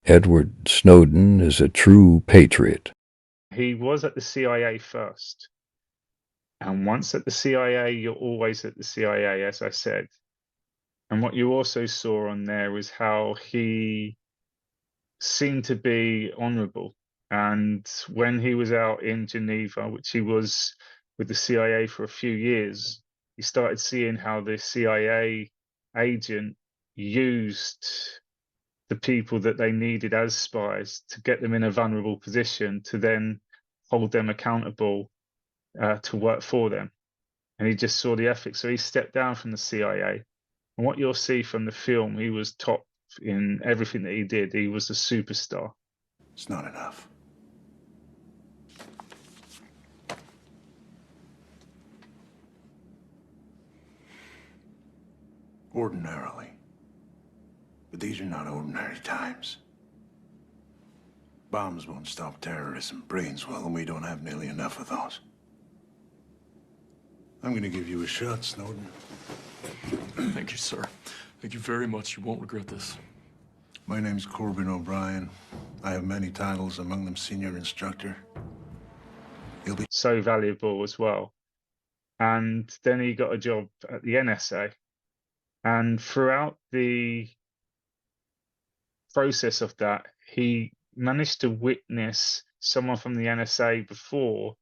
Edward Snowden is a true patriot. He was at the CIA first. And once at the CIA, you're always at the CIA, as I said. And what you also saw on there was how he seemed to be honorable. And when he was out in Geneva, which he was with the CIA for a few years, he started seeing how the CIA agent used the people that they needed as spies to get them in a vulnerable position to then hold them accountable to work for them. And he just saw the ethics. So he stepped down from the CIA. And what you'll see from the film, he was top in everything that he did. He was a superstar. It's not enough. Ordinarily. But these are not ordinary times. Bombs won't stop terrorists and brains well, and we don't have nearly enough of those. I'm gonna give you a shot, Snowden. Thank you, sir. Thank you very much. You won't regret this. My name's Corbin O'Brien. I have many titles, among them senior instructor. You'll be so valuable as well. And then he got a job at the NSA. And throughout the process of that, he managed to witness someone from the NSA before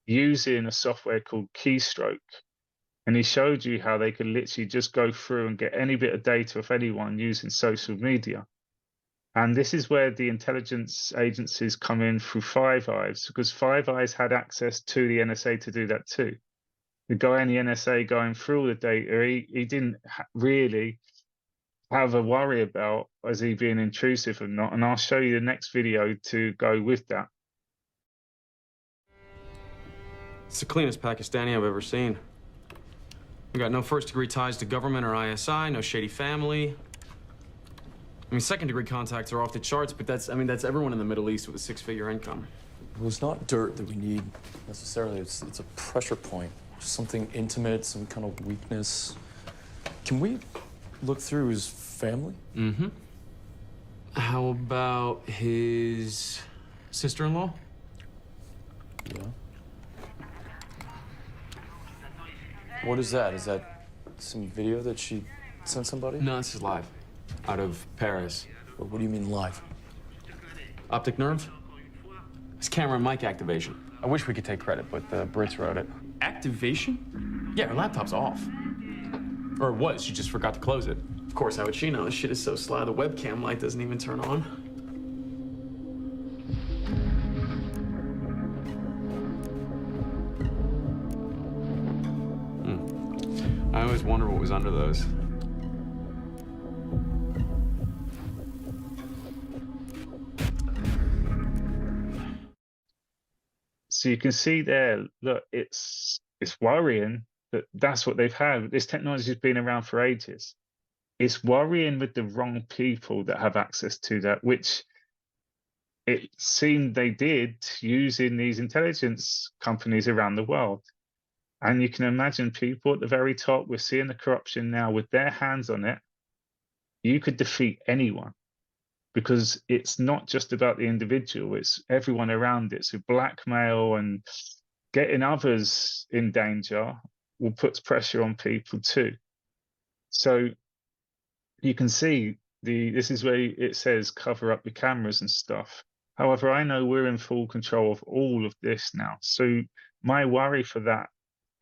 using a software called Keystroke. And he showed you how they could literally just go through and get any bit of data of anyone using social media. And this is where the intelligence agencies come in through Five Eyes, because Five Eyes had access to the NSA to do that too. The guy in the NSA going through all the data, he didn't really have a worry about is he being intrusive or not. And I'll show you the next video to go with that. It's the cleanest Pakistani I've ever seen. We got no first-degree ties to government or ISI, no shady family. I mean, second-degree contacts are off the charts, but that's everyone in the Middle East with a six-figure income. Well, it's not dirt that we need necessarily. It's a pressure point, something intimate, some kind of weakness. Can we look through his family? Mm-hmm. How about his sister-in-law? Yeah. What is that? Is that some video that she sent somebody? No, this is live. Out of Paris. What do you mean live? Optic nerve? It's camera and mic activation. I wish we could take credit, but the Brits wrote it. Activation? Yeah, her laptop's off. Or it was, she just forgot to close it. Of course, how would she know? This shit is so sly, the webcam light doesn't even turn on. I always wonder what was under those. So you can see there, look, it's worrying that that's what they've had. This technology has been around for ages. It's worrying with the wrong people that have access to that, which it seemed they did using these intelligence companies around the world. And you can imagine people at the very top, we're seeing the corruption now with their hands on it. You could defeat anyone because it's not just about the individual, it's everyone around it. So blackmail and getting others in danger will put pressure on people too. So you can see this is where it says cover up the cameras and stuff. However, I know we're in full control of all of this now. So my worry for that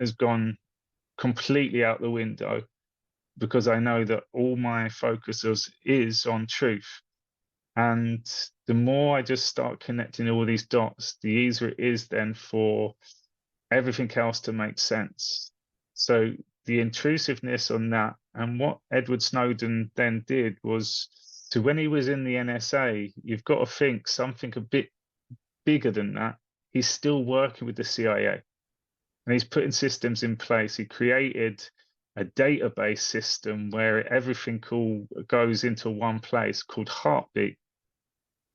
has gone completely out the window because I know that all my focus is on truth. And the more I just start connecting all these dots, the easier it is then for everything else to make sense. So the intrusiveness on that, and what Edward Snowden then did was, so when he was in the NSA, you've got to think something a bit bigger than that. He's still working with the CIA. And he's putting systems in place. He created a database system where everything all goes into one place called Heartbeat.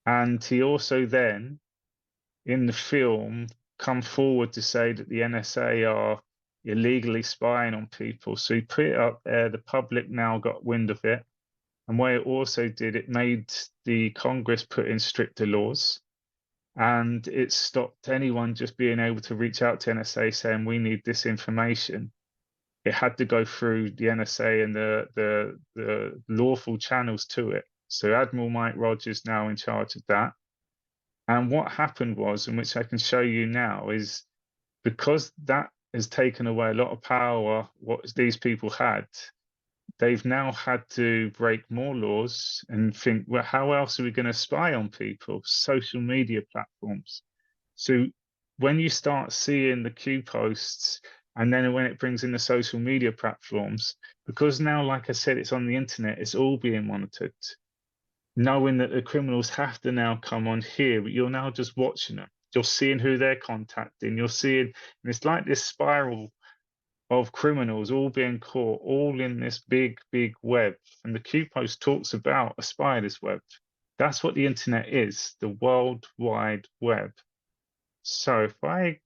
And he also then, in the film, come forward to say that the NSA are illegally spying on people. So he put it up there. The public now got wind of it. And what it also did, it made the Congress put in stricter laws, and it stopped anyone just being able to reach out to NSA saying, we need this information. It had to go through the NSA and the lawful channels to it. So Admiral Mike Rogers now in charge of that. And what happened was, and which I can show you now, is because that has taken away a lot of power what these people had, they've now had to break more laws and think, well, how else are we going to spy on people? Social media platforms. So when you start seeing the Q posts, and then when it brings in the social media platforms, because now, like I said, it's on the internet, it's all being monitored. Knowing that the criminals have to now come on here, but you're now just watching them. You're seeing who they're contacting. You're seeing, and it's like this spiral of criminals all being caught, all in this big, big web. And the Q post talks about a spider's web. That's what the internet is, the World Wide Web. So if I